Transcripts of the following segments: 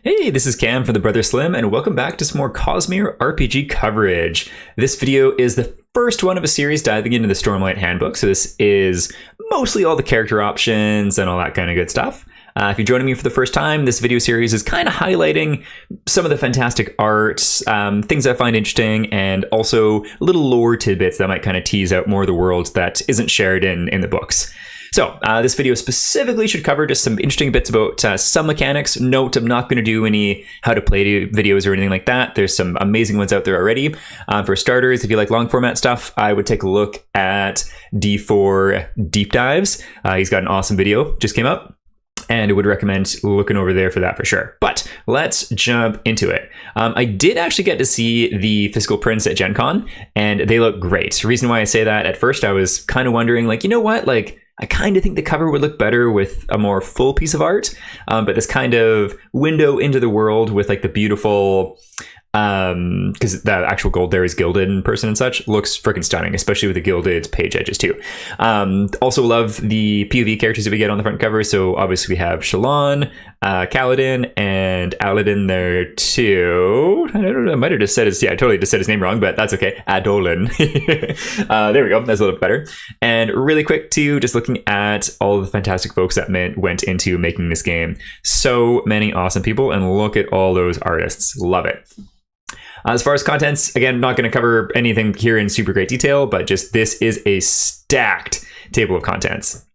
Hey, this is Cam from the Brother Slim, and welcome back to some more Cosmere RPG coverage. This video is the first one of a series diving into the Stormlight Handbook, so this is mostly all the character options and all that kind of good stuff. If you're joining me for the first time, this video series is kind of highlighting some of the fantastic art, things I find interesting, and also little lore tidbits that might kind of tease out more of the world that isn't shared in the books. So this video specifically should cover just some interesting bits about some mechanics. Note, I'm not going to do any how to play videos or anything like that. There's some amazing ones out there already. For starters, if you like long format stuff, I would take a look at D4 Deep Dives. He's got an awesome video, just came up. And I would recommend looking over there for that for sure. But let's jump into it. I did actually get to see the physical prints at Gen Con, and they look great. The reason why I say that, at first I was kind of wondering, like, you know what, like, I kind of think the cover would look better with a more full piece of art. But this kind of window into the world with like the beautiful, because the actual gold there is gilded in person and such, looks freaking stunning, especially with the gilded page edges too. Also love the POV characters that we get on the front cover. So obviously we have Shallan, Kaladin, and Aladin there too. I don't know, I might have just said his, I totally just said his name wrong, but that's okay. Adolin. There we go, that's a little bit better. And really quick too, just looking at all of the fantastic folks that went into making this game. So many awesome people, and look at all those artists. Love it. As far as contents, again, not going to cover anything here in super great detail, but just this is a stacked table of contents.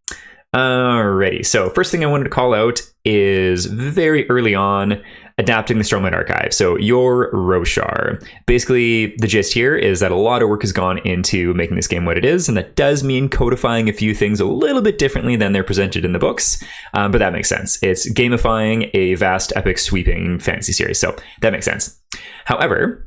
Alrighty, so first thing I wanted to call out is very early on, adapting the Stormlight Archive. So your Roshar. Basically, the gist here is that a lot of work has gone into making this game what it is, and that does mean codifying a few things a little bit differently than they're presented in the books, but that makes sense. It's gamifying a vast, epic, sweeping fantasy series, so that makes sense. However,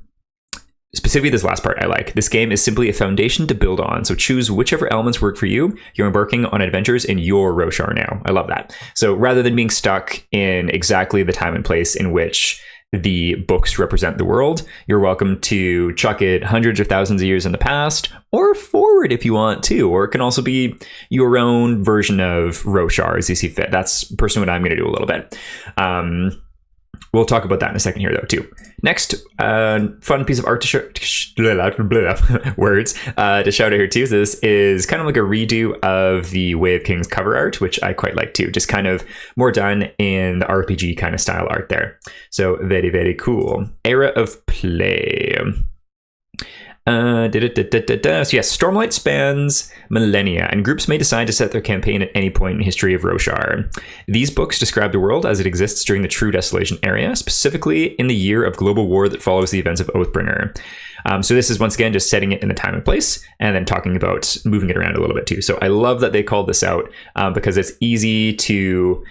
specifically this last part I like. This game is simply a foundation to build on, so choose whichever elements work for you. You're embarking on adventures in your Roshar now. I love that. So rather than being stuck in exactly the time and place in which the books represent the world, you're welcome to chuck it hundreds or thousands of years in the past, or forward if you want to, or it can also be your own version of Roshar as you see fit. That's personally what I'm going to do a little bit. We'll talk about that in a second here, though, too. Next, fun piece of art to show, words to shout out here, too. So this is kind of like a redo of the Way of Kings cover art, which I quite like, too. Just kind of more done in the RPG kind of style art there. So very, very cool. Era of play. So yes, Stormlight spans millennia, and groups may decide to set their campaign at any point in the history of Roshar. These books describe the world as it exists during the True Desolation era, specifically in the year of global war that follows the events of Oathbringer. So this is once again just setting it in the time and place, and then talking about moving it around a little bit too. So I love that they called this out because it's easy to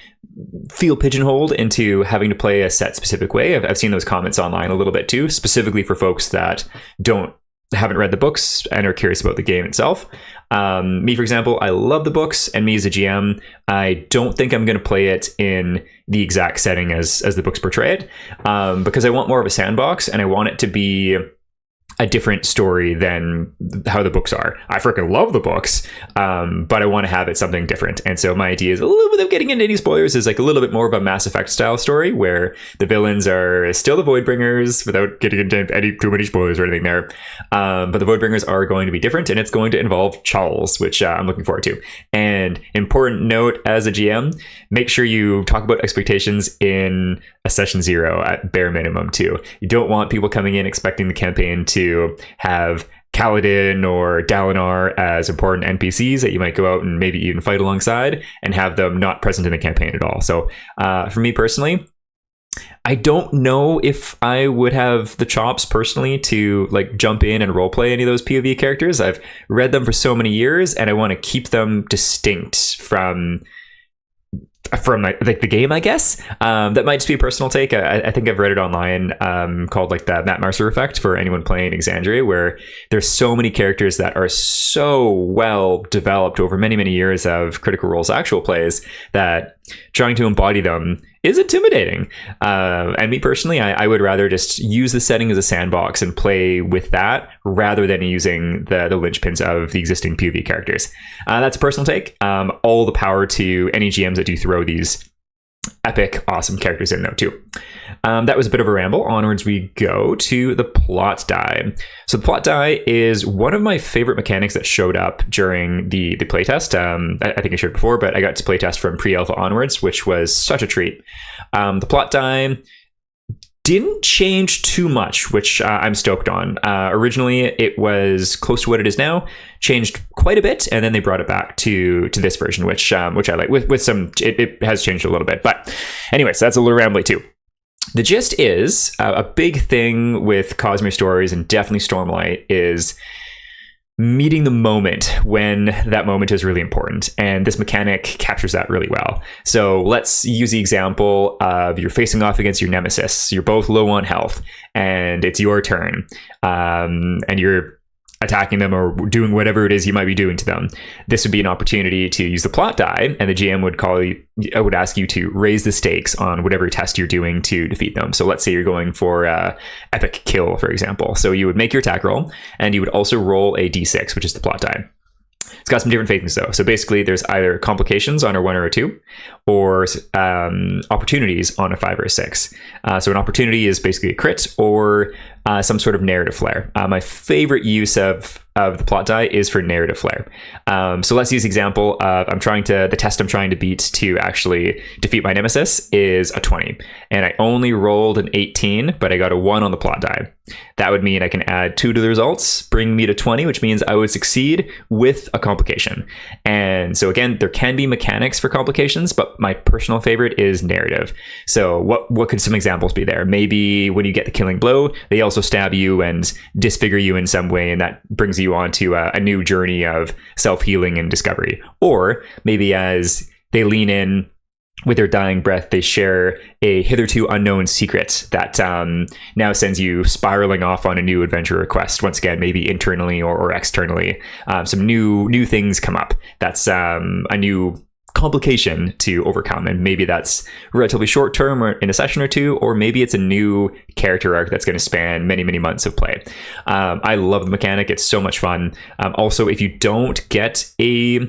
feel pigeonholed into having to play a set specific way. I've seen those comments online a little bit too, specifically for folks that haven't read the books and are curious about the game itself. Me, for example, I love the books, and me as a GM, I don't think I'm going to play it in the exact setting as the books portray it, because I want more of a sandbox, and I want it to be a different story than how the books are. I freaking love the books, but I want to have it something different. And so my idea is, a little bit of getting into any spoilers, is like a little bit more of a Mass Effect style story where the villains are still the Voidbringers, without getting into too many spoilers or anything there. But the Voidbringers are going to be different, and it's going to involve Charles, which I'm looking forward to. And important note as a GM, make sure you talk about expectations in a session 0 at bare minimum too. You don't want people coming in expecting the campaign to have Kaladin or Dalinar as important NPCs that you might go out and maybe even fight alongside, and have them not present in the campaign at all. So for me personally, I don't know if I would have the chops personally to like jump in and roleplay any of those POV characters. I've read them for so many years, and I want to keep them distinct from like the game, I guess. That might just be a personal take. I think I've read it online, called like the Matt Mercer effect for anyone playing Exandria, where there's so many characters that are so well developed over many, many years of Critical Role's actual plays that trying to embody them is intimidating. And me personally, I would rather just use the setting as a sandbox and play with that rather than using the linchpins of the existing POV characters. That's a personal take. All the power to any GMs that do throw these epic, awesome characters in though too. That was a bit of a ramble. Onwards we go to the plot die. So the plot die is one of my favorite mechanics that showed up during the playtest. I think I shared before, but I got to playtest from pre-alpha onwards, which was such a treat. The plot die didn't change too much, which I'm stoked on. Originally, it was close to what it is now, changed quite a bit, and then they brought it back to this version, which I like. With some, it has changed a little bit. But anyways, that's a little rambly too. The gist is, a big thing with Cosmere stories, and definitely Stormlight, is meeting the moment when that moment is really important, and this mechanic captures that really well. So let's use the example of you're facing off against your nemesis. You're both low on health, and it's your turn, and you're attacking them or doing whatever it is you might be doing to them. This would be an opportunity to use the plot die, and the GM would ask you to raise the stakes on whatever test you're doing to defeat them. So let's say you're going for epic kill, for example. So you would make your attack roll, and you would also roll a d6, which is the plot die. It's got some different things though. So basically there's either complications on a 1 or a 2, or opportunities on a 5 or a 6. So an opportunity is basically a crit or some sort of narrative flair. My favorite use of the plot die is for narrative flair. So let's use the example of the test I'm trying to beat to actually defeat my nemesis is a 20. And I only rolled an 18, but I got a 1 on the plot die. That would mean I can add 2 to the results, bring me to 20, which means I would succeed with a complication. And so again, there can be mechanics for complications, but my personal favorite is narrative. So what could some examples be there? Maybe when you get the killing blow, they also stab you and disfigure you in some way, and that brings you onto a new journey of self-healing and discovery. Or maybe as they lean in with their dying breath, they share a hitherto unknown secret that now sends you spiraling off on a new adventure quest. Once again, maybe internally or externally. Some new things come up. That's a new complication to overcome, and maybe that's relatively short term or in a session or two, or maybe it's a new character arc that's going to span many months of play. I love the mechanic. It's so much fun. Also, if you don't get a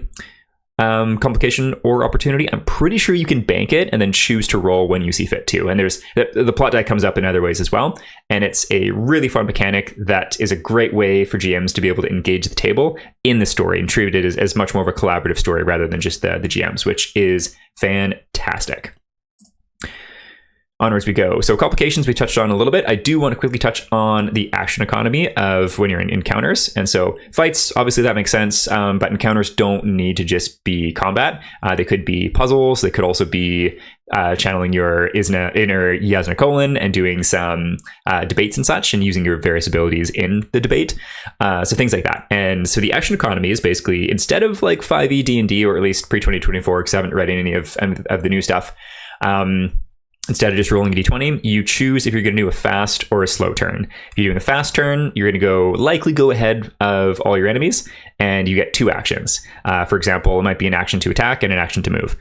complication or opportunity, I'm pretty sure you can bank it and then choose to roll when you see fit to. And there's the plot die comes up in other ways as well, and it's a really fun mechanic that is a great way for GMs to be able to engage the table in the story and treat it as much more of a collaborative story rather than just the GMs, which is fantastic. Onwards we go. So complications we touched on a little bit. I do want to quickly touch on the action economy of when you're in encounters. And so fights, obviously that makes sense, but encounters don't need to just be combat. They could be puzzles. They could also be channeling your inner Yasna Colon and doing some debates and such, and using your various abilities in the debate. So things like that. And so the action economy is basically, instead of like 5e D&D, or at least pre-2024, because I haven't read any of the new stuff, instead of just rolling a d20, you choose if you're going to do a fast or a slow turn. If you're doing a fast turn, you're going to likely go ahead of all your enemies, and you get 2 actions. For example, it might be an action to attack and an action to move.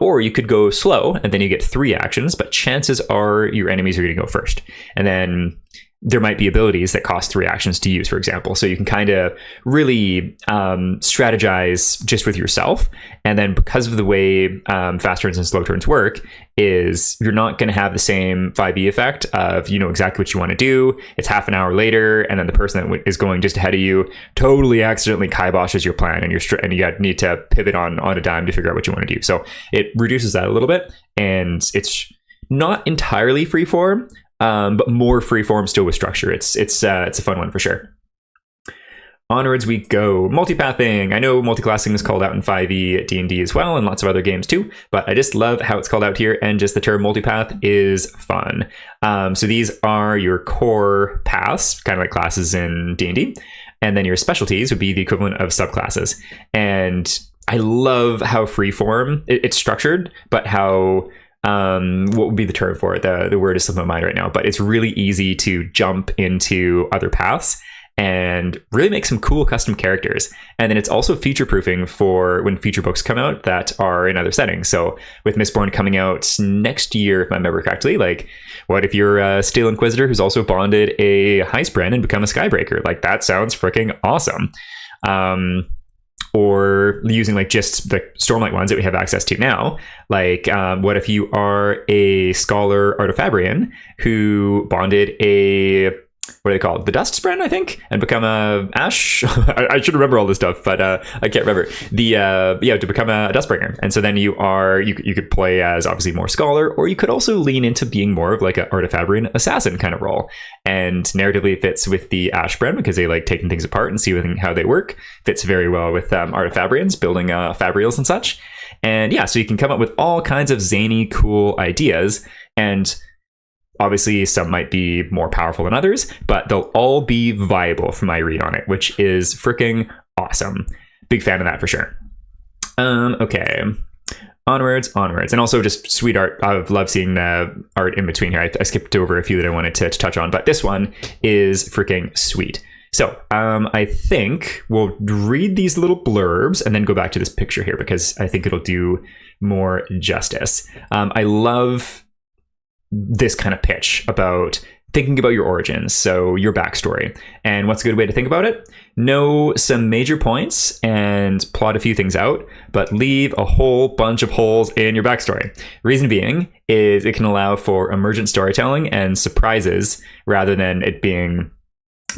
Or you could go slow, and then you get 3 actions, but chances are your enemies are going to go first. And then there might be abilities that cost 3 actions to use, for example. So you can kind of really strategize just with yourself. And then because of the way fast turns and slow turns work, is you're not going to have the same 5e effect of, you know exactly what you want to do. It's half an hour later, and then the person that is going just ahead of you totally accidentally kiboshes your plan, and you need to pivot on a dime to figure out what you want to do. So it reduces that a little bit, and it's not entirely freeform, but more freeform still with structure. It's a fun one for sure. Onwards we go. Multipathing. I know multiclassing is called out in 5e D&D as well, and lots of other games too, but I just love how it's called out here, and just the term multipath is fun. So these are your core paths, kind of like classes in D&D, and then your specialties would be the equivalent of subclasses. And I love how freeform it's structured, but how what would be the term for it? The word is slipping my mind right now, but it's really easy to jump into other paths and really make some cool custom characters. And then it's also feature proofing for when feature books come out that are in other settings. So with Mistborn coming out next year, if I remember correctly, like, what if you're a Steel Inquisitor who's also bonded a Heist Brand and become a Skybreaker? Like, that sounds freaking awesome. or using like just the Stormlight ones that we have access to now. Like, what if you are a scholar artifabrian who bonded a, what do they call it? The Dust Spren, I think, and become a Ash. I should remember all this stuff, but I can't remember. To become a Dustbringer, and so then you could play as obviously more scholar, or you could also lean into being more of like an Artifabrian assassin kind of role. And narratively, it fits with the Ash Spren because they like taking things apart and see how they work. Fits very well with Artifabrians building Fabrials and such. And yeah, so you can come up with all kinds of zany, cool ideas, and obviously, some might be more powerful than others, but they'll all be viable from my read on it, which is freaking awesome. Big fan of that for sure. Okay. Onwards. And also just sweet art. I love seeing the art in between here. I skipped over a few that I wanted to touch on, but this one is freaking sweet. So I think we'll read these little blurbs and then go back to this picture here because I think it'll do more justice. I love this kind of pitch about thinking about your origins, so your backstory. And what's a good way to think about it? Know some major points and plot a few things out, but leave a whole bunch of holes in your backstory. Reason being is it can allow for emergent storytelling and surprises rather than it being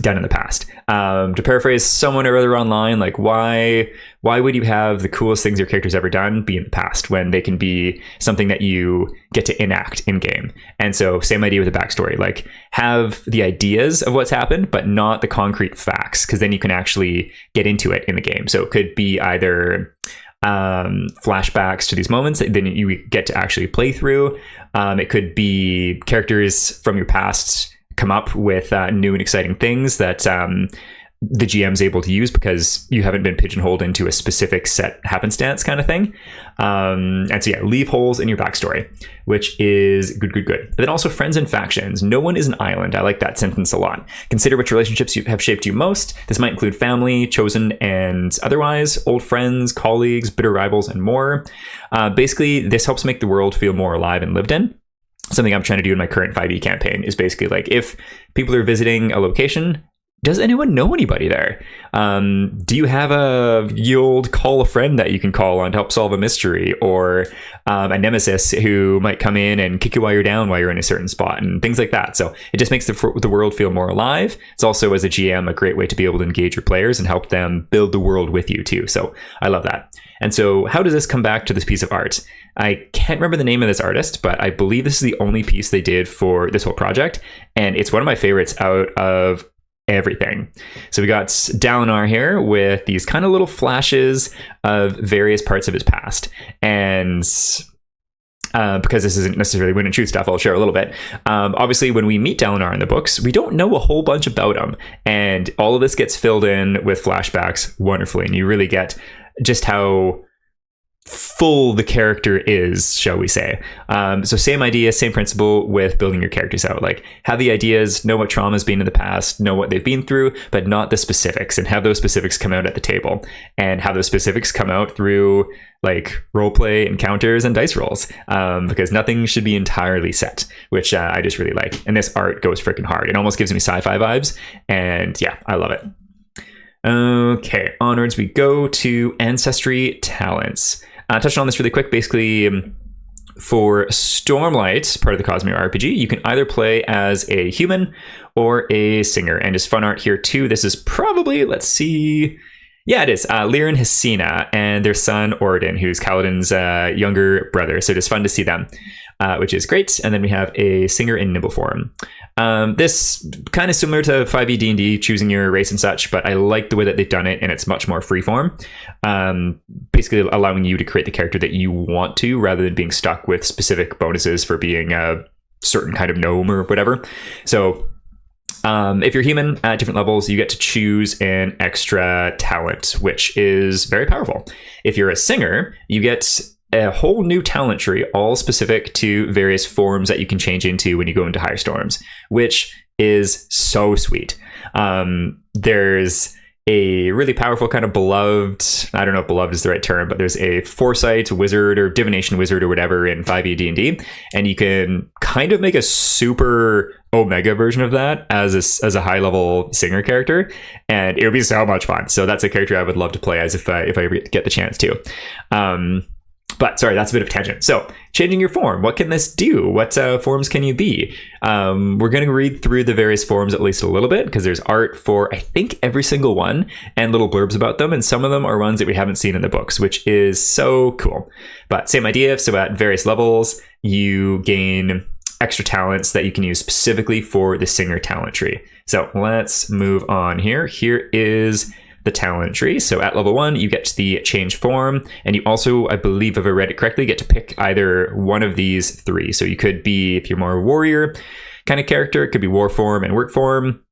done in the past. To paraphrase someone or other online, like why would you have the coolest things your character's ever done be in the past when they can be something that you get to enact in game? And so same idea with the backstory, like have the ideas of what's happened, but not the concrete facts, because then you can actually get into it in the game. So it could be either flashbacks to these moments that then you get to actually play through. It could be characters from your past come up with new and exciting things that the GM's able to use because you haven't been pigeonholed into a specific set happenstance kind of thing. And so yeah, leave holes in your backstory, which is good. And then also friends and factions. No one is an island. I like that sentence a lot. Consider which relationships have shaped you most. This might include family, chosen and otherwise, old friends, colleagues, bitter rivals, and more. Basically, this helps make the world feel more alive and lived in. Something I'm trying to do in my current 5e campaign is basically like, if people are visiting a location, does anyone know anybody there? Do you have ye old call a friend that you can call on to help solve a mystery, or a nemesis who might come in and kick you while you're down while you're in a certain spot, and things like that. So it just makes the world feel more alive. It's also, as a GM, a great way to be able to engage your players and help them build the world with you too. So I love that. And so how does this come back to this piece of art? I can't remember the name of this artist, but I believe this is the only piece they did for this whole project. And it's one of my favorites out of everything. So we got Dalinar here with these kind of little flashes of various parts of his past. And because this isn't necessarily Wind and Truth stuff, I'll share a little bit. Obviously, when we meet Dalinar in the books, we don't know a whole bunch about him. And all of this gets filled in with flashbacks wonderfully. And you really get just how full the character is, shall we say. So same idea, same principle with building your characters out. Like, have the ideas, know what trauma's been in the past, know what they've been through, but not the specifics, and have those specifics come out at the table, and have those specifics come out through like roleplay encounters and dice rolls, because nothing should be entirely set, which I just really like. And this art goes freaking hard. It almost gives me sci-fi vibes, and yeah, I love it. Okay, onwards we go to ancestry talents. Touching on this really quick, basically for Stormlight, part of the Cosmere RPG, you can either play as a human or a singer. And just fun art here too. This is probably, let's see. Yeah, it is. Lyra and Hesina and their son Oridon, who's Kaladin's younger brother. So it's fun to see them, which is great. And then we have a singer in Nimble form. This kind of similar to 5e D&D, choosing your race and such, but I like the way that they've done it, and it's much more freeform. Basically allowing you to create the character that you want to, rather than being stuck with specific bonuses for being a certain kind of gnome or whatever. So if you're human at different levels, you get to choose an extra talent, which is very powerful. If you're a singer, you get a whole new talent tree, all specific to various forms that you can change into when you go into higher storms, which is so sweet. There's a really powerful kind of beloved, I don't know if beloved is the right term, but there's a foresight wizard or divination wizard or whatever in 5e D&D, and you can kind of make a super omega version of that as a high level singer character, and it would be so much fun. So that's a character I would love to play as if I get the chance to. But sorry, that's a bit of a tangent. So changing your form, what can this do? What forms can you be? We're going to read through the various forms at least a little bit, because there's art for, I think, every single one and little blurbs about them. And some of them are ones that we haven't seen in the books, which is so cool. But same idea. So at various levels, you gain extra talents that you can use specifically for the singer talent tree. So let's move on here. Here is the talent tree. So at level 1, you get the change form, and you also, I believe if I read it correctly, get to pick either one of these 3. So you could be, if you're more warrior kind of character, it could be war form and work form.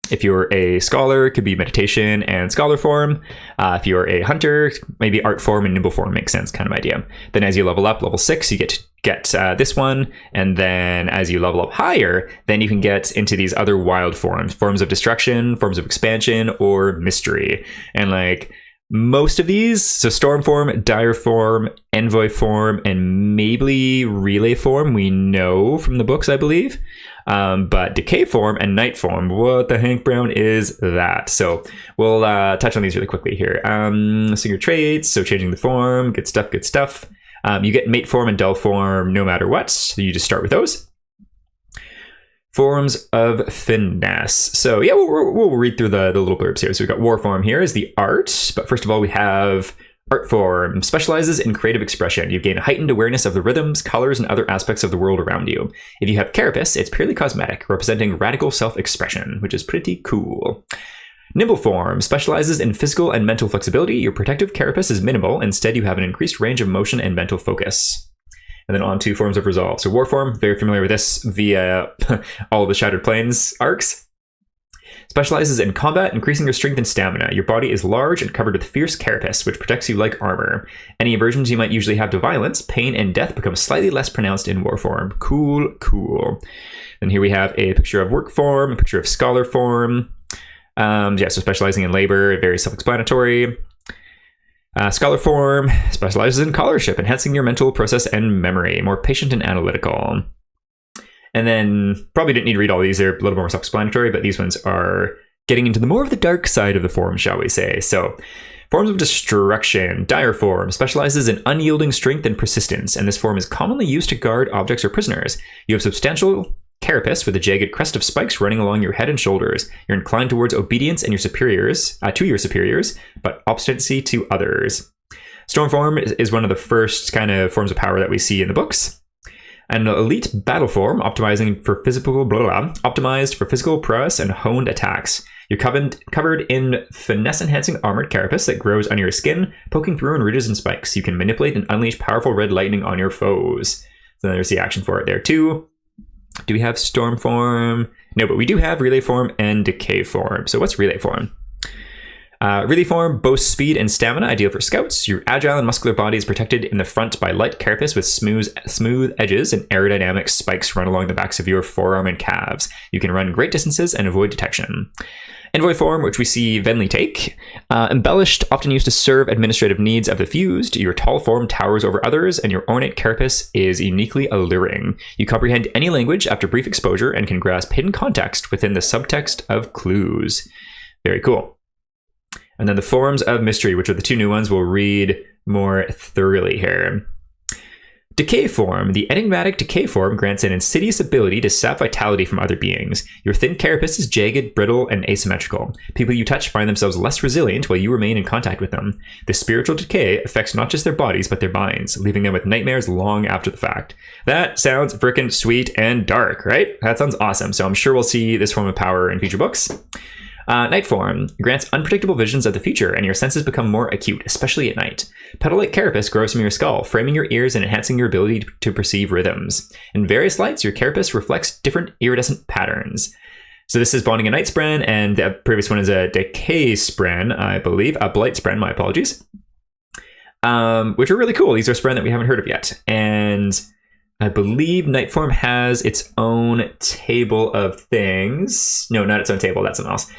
If you're a scholar, it could be meditation and scholar form. If you're a hunter, maybe art form and nimble form makes sense, kind of idea. Then as you level up, level 6, you get to get this one. And then as you level up higher, then you can get into these other wild forms of destruction, forms of expansion, or mystery. And like most of these, so storm form, dire form, envoy form, and maybe relay form, we know from the books, I believe. But decay form and night form, what the Hank Brown is that? So we'll touch on these really quickly here. So your traits, so changing the form, good stuff, good stuff. You get mate form and dull form no matter what, so you just start with those. Forms of finesse. So yeah, we'll read through the little blurbs here. So we've got war form here is the art, but first of all we have art form. Specializes in creative expression. You gain a heightened awareness of the rhythms, colors, and other aspects of the world around you. If you have carapace, it's purely cosmetic, representing radical self-expression, which is pretty cool. Nimble form specializes in physical and mental flexibility. Your protective carapace is minimal. Instead, you have an increased range of motion and mental focus. And then on to forms of resolve. So war form, very familiar with this via all of the Shattered Plains arcs. Specializes in combat, increasing your strength and stamina. Your body is large and covered with fierce carapace, which protects you like armor. Any aversions you might usually have to violence, pain, and death become slightly less pronounced in war form. Cool, cool. And here we have a picture of work form, a picture of scholar form. So specializing in labor, very self-explanatory. Scholar form specializes in scholarship, enhancing your mental process and memory. More patient and analytical. And then probably didn't need to read all these. They're a little more self-explanatory, but these ones are getting into the more of the dark side of the form, shall we say. So forms of destruction. Dire form specializes in unyielding strength and persistence, and this form is commonly used to guard objects or prisoners. You have substantial carapace with a jagged crest of spikes running along your head and shoulders. You're inclined towards obedience and your superiors, to your superiors, but obstinacy to others. Storm form is one of the first kind of forms of power that we see in the books. An elite battle form, optimized for physical prowess and honed attacks. You're covered in finesse-enhancing armored carapace that grows under your skin, poking through in ridges and spikes. You can manipulate and unleash powerful red lightning on your foes. So there's the action for it there too. Do we have storm form? No, but we do have relay form and decay form. So what's relay form? Relay form boasts speed and stamina, ideal for scouts. Your agile and muscular body is protected in the front by light carapace with smooth edges and aerodynamic spikes run along the backs of your forearm and calves. You can run great distances and avoid detection. Envoy form, which we see Venli take. Embellished, often used to serve administrative needs of the fused. Your tall form towers over others, and your ornate carapace is uniquely alluring. You comprehend any language after brief exposure and can grasp hidden context within the subtext of clues. Very cool. And then the forms of mystery, which are the 2 new ones, we'll read more thoroughly here. Decay form. The enigmatic decay form grants an insidious ability to sap vitality from other beings. Your thin carapace is jagged, brittle, and asymmetrical. People you touch find themselves less resilient while you remain in contact with them. The spiritual decay affects not just their bodies, but their minds, leaving them with nightmares long after the fact. That sounds frickin' sweet and dark, right? That sounds awesome. So I'm sure we'll see this form of power in future books. Night form grants unpredictable visions of the future, and your senses become more acute, especially at night. Petal-like carapace grows from your skull, framing your ears and enhancing your ability to perceive rhythms. In various lights, your carapace reflects different iridescent patterns. So this is bonding a night spren, and the previous one is a decay spren, I believe. A blight spren, my apologies. Which are really cool. These are spren that we haven't heard of yet. And I believe Nightform has its own table of things. No, not its own table. That's something else.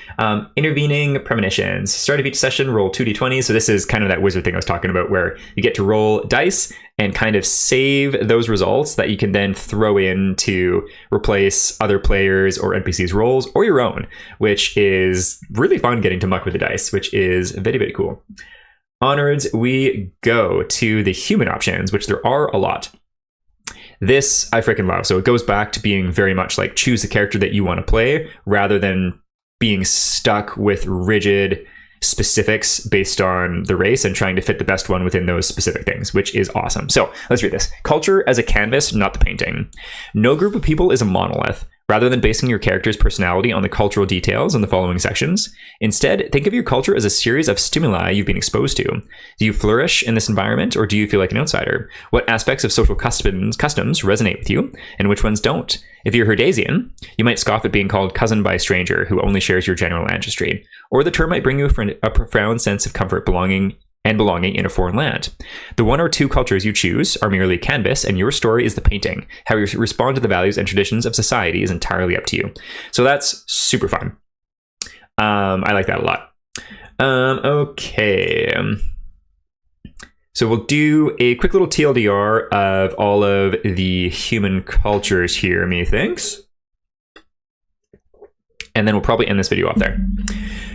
Intervening premonitions. Start of each session, roll 2d20. So this is kind of that wizard thing I was talking about, where you get to roll dice and kind of save those results that you can then throw in to replace other players or NPCs' rolls or your own, which is really fun getting to muck with the dice, which is very, very cool. Onwards, we go to the human options, which there are a lot. This I freaking love. So it goes back to being very much like choose the character that you want to play rather than being stuck with rigid specifics based on the race and trying to fit the best one within those specific things, which is awesome. So let's read this. Culture as a canvas, not the painting. No group of people is a monolith. Rather than basing your character's personality on the cultural details in the following sections, instead, think of your culture as a series of stimuli you've been exposed to. Do you flourish in this environment, or do you feel like an outsider? What aspects of social customs resonate with you, and which ones don't? If you're Herdasian, you might scoff at being called cousin by a stranger who only shares your general ancestry, or the term might bring you a profound sense of comfort belonging in a foreign land. The one or two cultures you choose are merely a canvas, and your story is the painting. How you respond to the values and traditions of society is entirely up to you. So that's super fun. I like that a lot. Okay. So we'll do a quick little TLDR of all of the human cultures here, methinks. And then we'll probably end this video off there.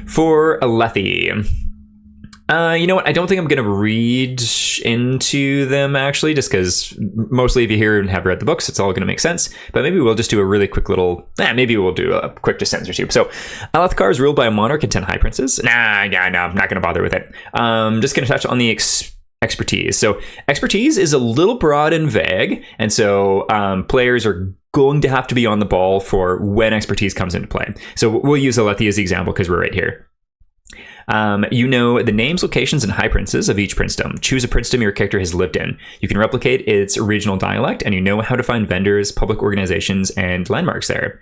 For Alethi. You know what? I don't think I'm going to read into them, actually, just because mostly if you hear and have read the books, it's all going to make sense. But maybe we'll just do a really quick little... maybe we'll do a quick just sentence or two. So, Alethkar is ruled by a monarch and 10 high princes. No, I'm not going to bother with it. Just going to touch on the expertise. So, expertise is a little broad and vague, and so players are going to have to be on the ball for when expertise comes into play. So, we'll use Alethi as the example because we're right here. You know the names, locations, and high princes of each princedom. Choose a princedom your character has lived in. You can replicate its regional dialect, and you know how to find vendors, public organizations, and landmarks there.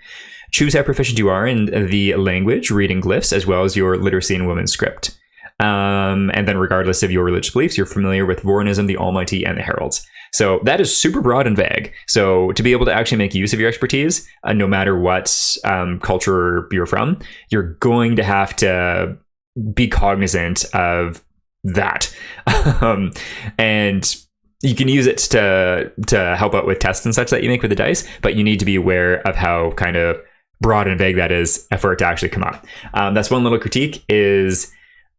Choose how proficient you are in the language, reading glyphs, as well as your literacy in women's script. And then regardless of your religious beliefs, you're familiar with Vorinism, the Almighty, and the Heralds. So that is super broad and vague. So to be able to actually make use of your expertise, no matter what culture you're from, you're going to have to be cognizant of that. And you can use it to help out with tests and such that you make with the dice, but you need to be aware of how kind of broad and vague that is for it to actually come up. That's one little critique is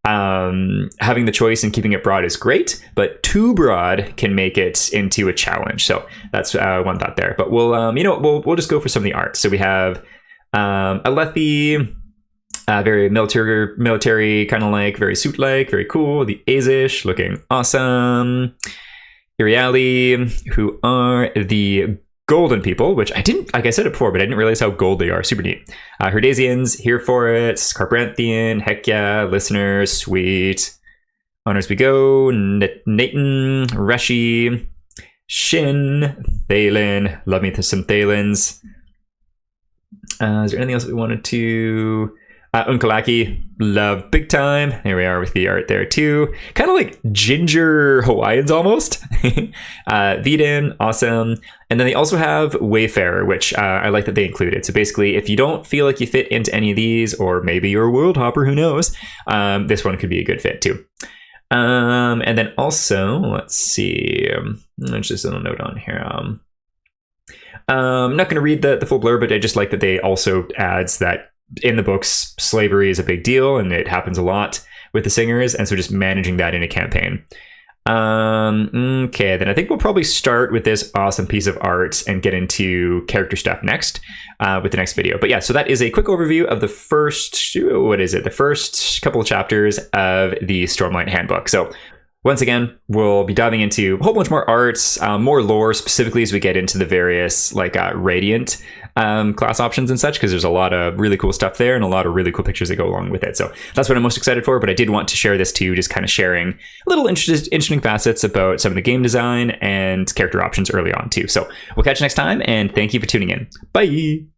having the choice and keeping it broad is great, but too broad can make it into a challenge. So that's one thought there. But we'll we'll just go for some of the art. So we have Alethi, very military kind of like, very suit-like, very cool. The Azish looking awesome. Iriali, who are the golden people, which I didn't, like I said it before, but I didn't realize how gold they are. Super neat. Herdasians, here for it. Carpathian, heck yeah. Listeners, sweet. Honors we go. Nathan, Reshi, Shin, Thalen. Love me some Thalens. Is there anything else that we wanted to... Unkalaki, love big time. Here we are with the art there too. Kind of like ginger Hawaiians almost. Vidin, awesome. And then they also have Wayfarer, which I like that they included. So basically, if you don't feel like you fit into any of these, or maybe you're a world hopper, who knows, this one could be a good fit too. And then also, let's see. There's just a little note on here. I'm not going to read the full blurb, but I just like that they also adds that in the books, slavery is a big deal and it happens a lot with the singers. And so just managing that in a campaign. Okay, then I think we'll probably start with this awesome piece of art and get into character stuff next with the next video. But yeah, so that is a quick overview of the first, the first couple of chapters of the Stormlight Handbook. So once again, we'll be diving into a whole bunch more arts, more lore, specifically as we get into the various like Radiant class options and such, because there's a lot of really cool stuff there and a lot of really cool pictures that go along with it. So that's what I'm most excited for, but I did want to share this too, just kind of sharing little interesting facets about some of the game design and character options early on too. So we'll catch you next time, and thank you for tuning in. Bye!